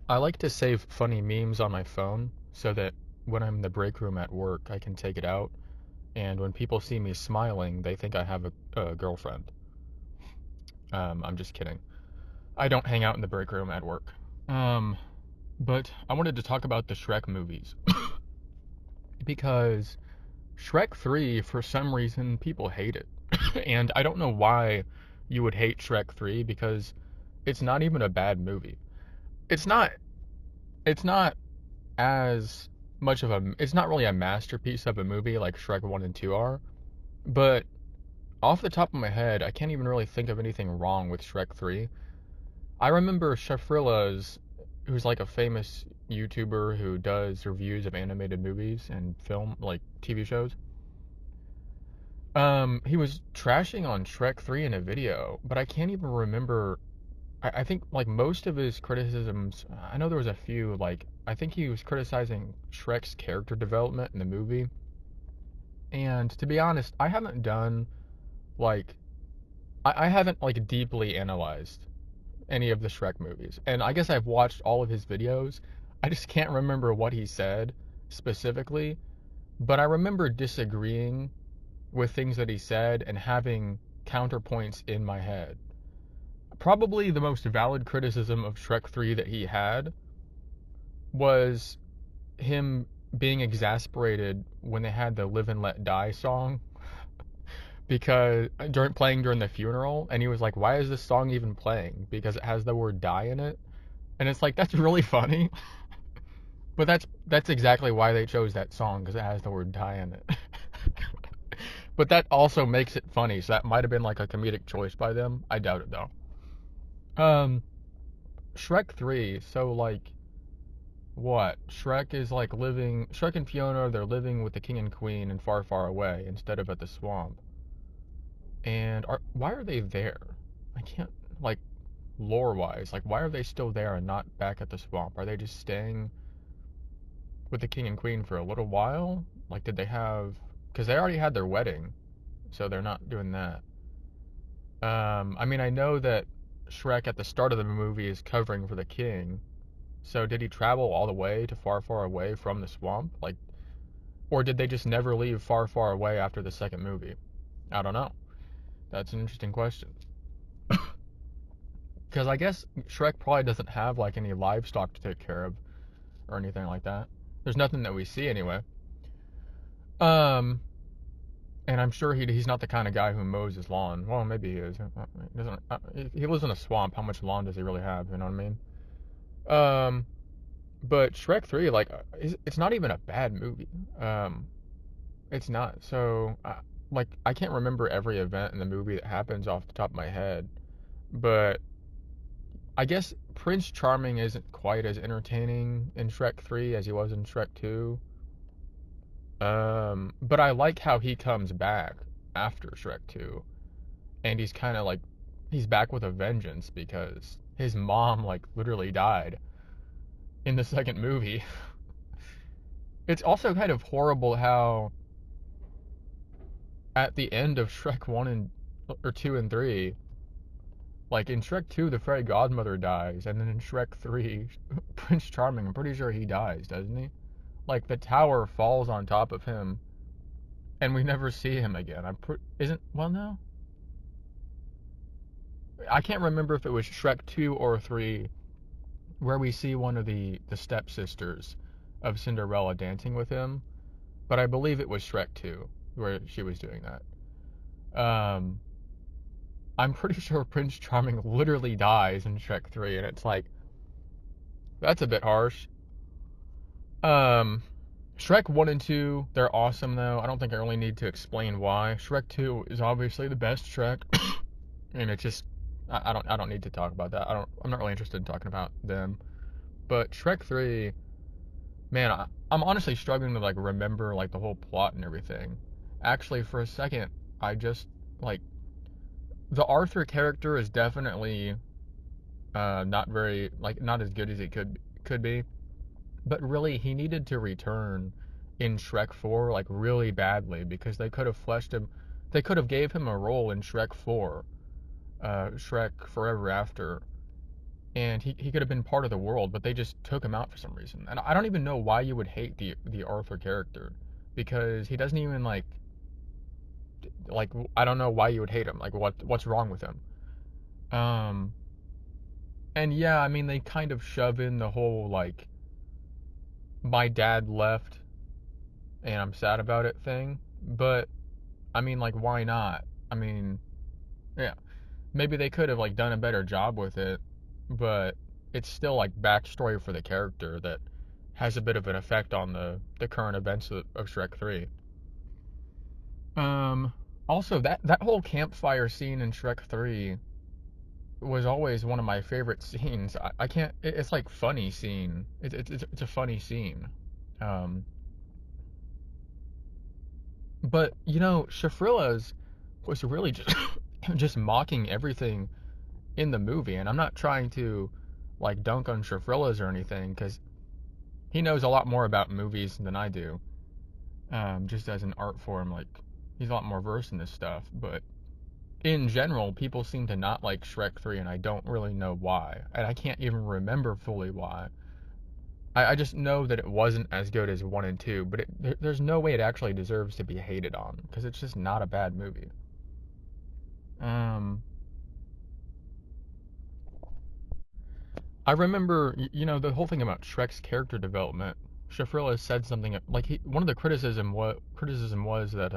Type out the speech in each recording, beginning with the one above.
I like to save funny memes on my phone so that when I'm in the break room at work, I can take it out. And when people see me smiling, they think I have a girlfriend. I'm just kidding. I don't hang out in the break room at work. Um, but I wanted to talk about the Shrek movies because Shrek 3, for some reason, people hate it. And I don't know why you would hate Shrek 3 because it's not even a bad movie. It's not it's not as much of a it's not really a masterpiece of a movie like Shrek 1 and 2 are, but off the top of my head, I can't even really think of anything wrong with Shrek 3. I remember Schaffrilla's, who's like a famous YouTuber who does reviews of animated movies and film, like TV shows. He was trashing on Shrek 3 in a video, but I can't even remember. I think like most of his criticisms, I know there was a few, like, I think he was criticizing Shrek's character development in the movie. And to be honest, I haven't done, like, I haven't, like, deeply analyzed any of the Shrek movies. And I guess I've watched all of his videos. I just can't remember what he said specifically, but I remember disagreeing with things that he said and having counterpoints in my head. Probably the most valid criticism of Shrek 3 that he had was him being exasperated when they had the Live and Let Die song because during the funeral, and he was like, why is this song even playing? Because it has the word die in it. And it's like, that's really funny. But that's exactly why they chose that song, because it has the word die in it. But that also makes it funny, so that might have been like a comedic choice by them. I doubt it though. Um, Shrek 3, so like what? Shrek and Fiona, they're living with the king and queen in Far, Far Away instead of at the swamp. And why are they there? I can't, like, lore wise, like, why are they still there and not back at the swamp? Are they just staying with the king and queen for a little while? Like, did they have, because they already had their wedding, so they're not doing that. I mean, I know that Shrek at the start of the movie is covering for the king. So did he travel all the way to Far, Far Away from the swamp? Like, or did they just never leave Far, Far Away after the second movie? I don't know. That's an interesting question. Because I guess Shrek probably doesn't have like any livestock to take care of or anything like that. There's nothing that we see anyway. Um, and I'm sure he's not the kind of guy who mows his lawn. Well, maybe he is. He doesn't. He lives in a swamp. How much lawn does he really have? You know what I mean? Um, but Shrek 3, like, it's not even a bad movie. It's not. So, like, I can't remember every event in the movie that happens off the top of my head, but I guess Prince Charming isn't quite as entertaining in Shrek 3 as he was in Shrek 2. But I like how he comes back after Shrek 2, and he's kind of like, he's back with a vengeance because his mom, like, literally died in the second movie. It's also kind of horrible how at the end of Shrek 1 and or 2 and 3, like in Shrek 2 the fairy godmother dies, and then in Shrek 3 Prince Charming, I'm pretty sure he dies, doesn't he? Like the tower falls on top of him and we never see him again. Isn't, well, no. I can't remember if it was Shrek 2 or 3 where we see one of the stepsisters of Cinderella dancing with him, but I believe it was Shrek 2 where she was doing that. I'm pretty sure Prince Charming literally dies in Shrek 3, and it's like, that's a bit harsh. Um, Shrek 1 and 2, they're awesome though. I don't think I really need to explain why. Shrek 2 is obviously the best Shrek, and it's just, I don't need to talk about that. I'm not really interested in talking about them. But Shrek 3, man, I'm honestly struggling to like remember like the whole plot and everything. Actually, for a second, I just like the Arthur character is definitely not very, like, not as good as he could be, but really he needed to return in Shrek 4 like really badly because they could have fleshed him. They could have gave him a role in Shrek 4, Shrek Forever After, and he could have been part of the world, but they just took him out for some reason. And I don't even know why you would hate the Arthur character, because he doesn't even like I don't know why you would hate him. Like what's wrong with him? Um, and yeah, I mean they kind of shove in the whole like my dad left and I'm sad about it thing, but I mean like why not? I mean, yeah, maybe they could have like done a better job with it, but it's still like backstory for the character that has a bit of an effect on the current events of Shrek 3. Um, Also that whole campfire scene in Shrek 3 was always one of my favorite scenes. I can't. It's like funny scene. It's a funny scene. Um, but you know, Schaffrilla's was really just just mocking everything in the movie, and I'm not trying to like dunk on Schaffrilla's or anything, because he knows a lot more about movies than I do. Just as an art form, like he's a lot more versed in this stuff. But in general, people seem to not like Shrek 3, and I don't really know why. And I can't even remember fully why. I just know that it wasn't as good as 1 and 2, but there's no way it actually deserves to be hated on, because it's just not a bad movie. Um, I remember, you know, the whole thing about Shrek's character development. Shafrilla said something like one of the criticism was that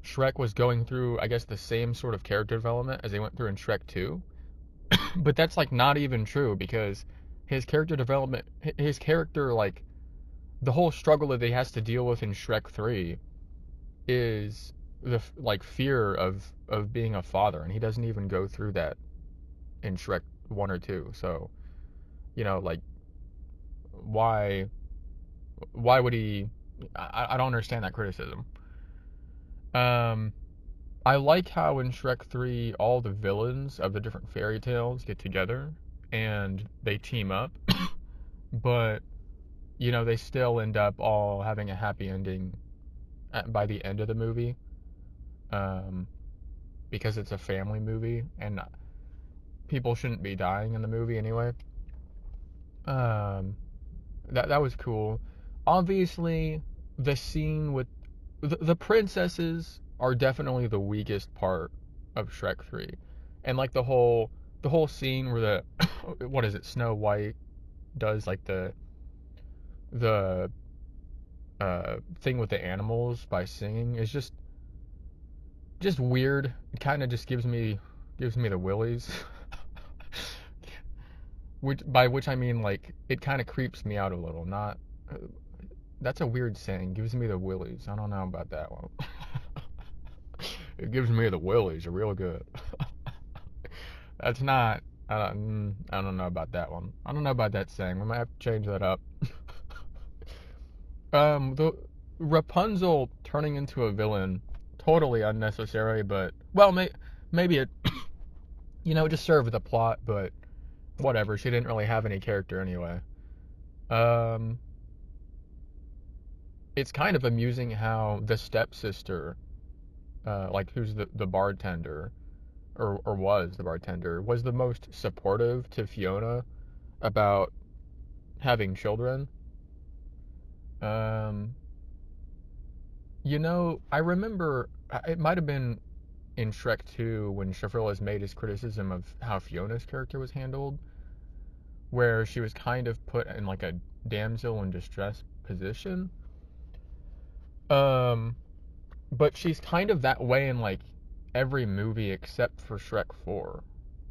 Shrek was going through, I guess, the same sort of character development as they went through in Shrek 2. But that's like not even true, because his character development, his character, like the whole struggle that he has to deal with in Shrek 3 is the like fear of being a father, and he doesn't even go through that in Shrek 1 or 2. So, you know, like why why would he I don't understand that criticism. Um I like how in Shrek 3 all the villains of the different fairy tales get together and they team up, but you know, they still end up all having a happy ending by the end of the movie. Um because it's a family movie and people shouldn't be dying in the movie anyway. Um that was cool. Obviously, the scene with the princesses are definitely the weakest part of Shrek 3. And like the whole scene where the what is it, Snow White does like the thing with the animals by singing is just weird. It kind of just gives me the willies. By which I mean like it kind of creeps me out a little. Not That's a weird saying. Gives me the willies. I don't know about that one. It gives me the willies. Real good. That's not. I don't know about that one. I don't know about that saying. We might have to change that up. The Rapunzel turning into a villain, totally unnecessary. But well, maybe it, it just served the plot. But whatever. She didn't really have any character anyway. Um, it's kind of amusing how the stepsister, like who's the bartender, or was the bartender, was the most supportive to Fiona about having children. Um, I remember it might have been in Shrek 2 when Schaffrilla's made his criticism of how Fiona's character was handled, where she was kind of put in like a damsel in distress position. Um, but she's kind of that way in like every movie except for Shrek 4.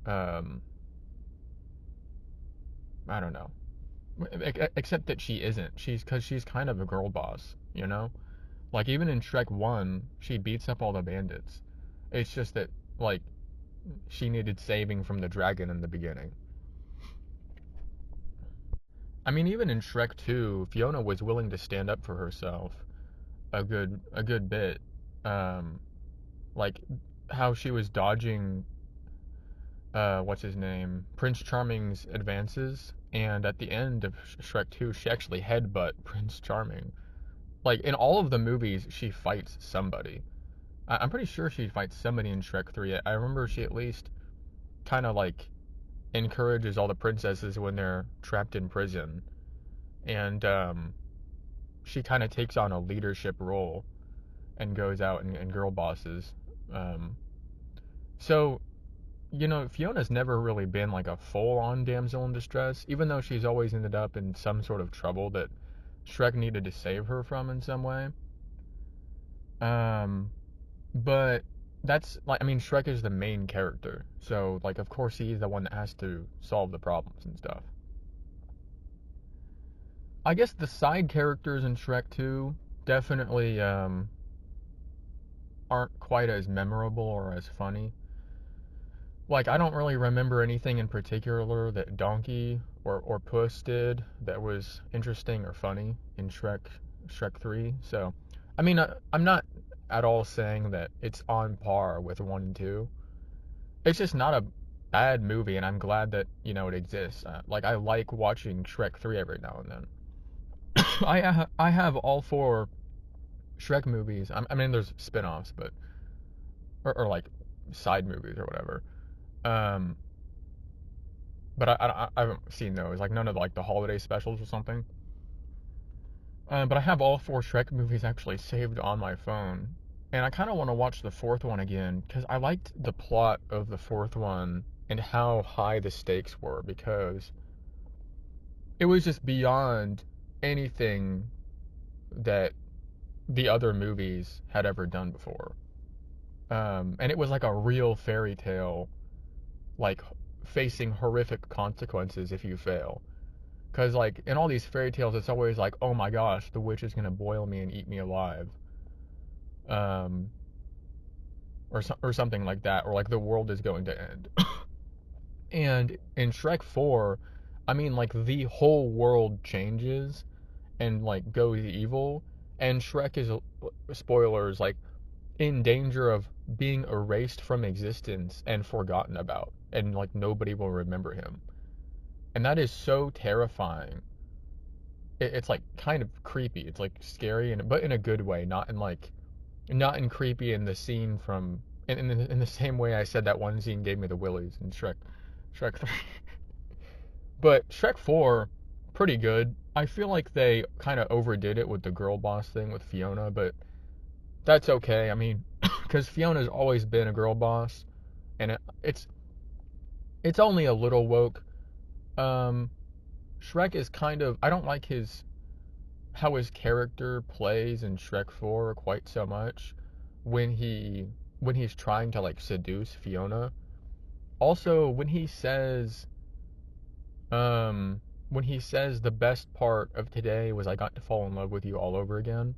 Um, I don't know. Except that she isn't. Because she's kind of a girl boss, you know? Like even in Shrek 1, she beats up all the bandits. It's just that like she needed saving from the dragon in the beginning. I mean, even in Shrek 2, Fiona was willing to stand up for herself a good bit. Um, like how she was dodging what's his name, Prince Charming's advances, and at the end of Shrek 2, she actually headbutt Prince Charming. Like in all of the movies, she fights somebody. I'm pretty sure she fights somebody in Shrek 3. I remember she at least kind of like encourages all the princesses when they're trapped in prison, and she kind of takes on a leadership role and goes out and girl bosses. Um, so Fiona's never really been like a full-on damsel in distress, even though she's always ended up in some sort of trouble that Shrek needed to save her from in some way. Um, but that's like, I mean, Shrek is the main character, so like, of course, he's the one that has to solve the problems and stuff. I guess the side characters in Shrek 2 definitely aren't quite as memorable or as funny. Like, I don't really remember anything in particular that Donkey or Puss did that was interesting or funny in Shrek 3. So, I mean, I'm not at all saying that it's on par with 1 and 2. It's just not a bad movie, and I'm glad that, it exists. Like, I like watching Shrek 3 every now and then. I have all 4 Shrek movies. I mean, there's spin-offs, but or like side movies or whatever. Um, but I haven't seen those. Like none of like the holiday specials or something. But I have all 4 Shrek movies actually saved on my phone, and I kind of want to watch the 4th one again because I liked the plot of the 4th one and how high the stakes were, because it was just beyond anything that the other movies had ever done before. And it was like a real fairy tale, like facing horrific consequences if you fail. Because, like, in all these fairy tales, it's always like, oh my gosh, the witch is going to boil me and eat me alive. Um, or something like that. Or, like, the world is going to end. And in Shrek 4, I mean, like, the whole world changes and, like, goes evil. And Shrek is, spoilers, like, in danger of being erased from existence and forgotten about. And, like, nobody will remember him. And that is so terrifying. It's like kind of creepy. It's like scary, but in a good way, not in creepy in the scene from in the same way I said that one scene gave me the willies in Shrek 3. But Shrek 4, pretty good. I feel like they kind of overdid it with the girl boss thing with Fiona, but that's okay. I mean, because Fiona's always been a girl boss, and it's only a little woke. Um, Shrek is kind of, I don't like how his character plays in Shrek 4 quite so much when he's trying to like seduce Fiona. Also, when he says the best part of today was I got to fall in love with you all over again.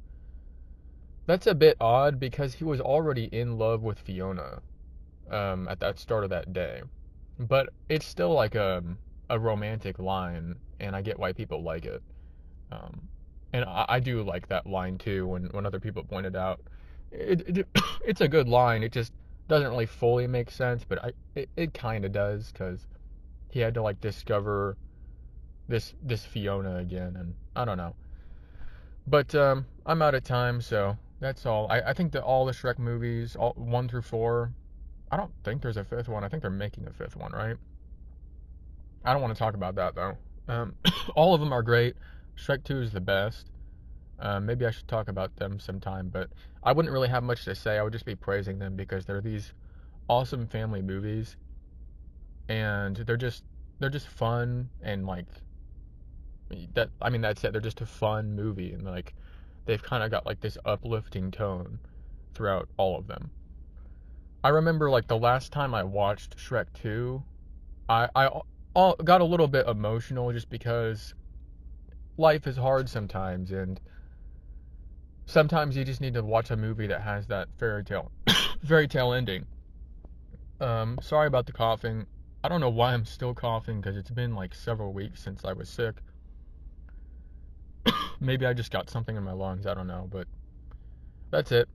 That's a bit odd because he was already in love with Fiona at that start of that day. But it's still like a romantic line, and I get why people like it. Um, and I do like that line too when other people point it out. It's a good line. It just doesn't really fully make sense, but it kind of does because he had to like discover this Fiona again, and I don't know. But I'm out of time, so that's all. I think that all the Shrek movies, all 1 through 4, I don't think there's a 5th one. I think they're making a 5th one, right? I don't want to talk about that though. All of them are great. Shrek 2 is the best. Maybe I should talk about them sometime, but I wouldn't really have much to say. I would just be praising them because they're these awesome family movies, and they're just fun, and like that. I mean, that's it. They're just a fun movie, and like they've kind of got like this uplifting tone throughout all of them. I remember like the last time I watched Shrek 2, I got a little bit emotional just because life is hard sometimes, and sometimes you just need to watch a movie that has that fairy tale ending. Sorry about the coughing. I don't know why I'm still coughing because it's been like several weeks since I was sick. Maybe I just got something in my lungs. I don't know, but that's it.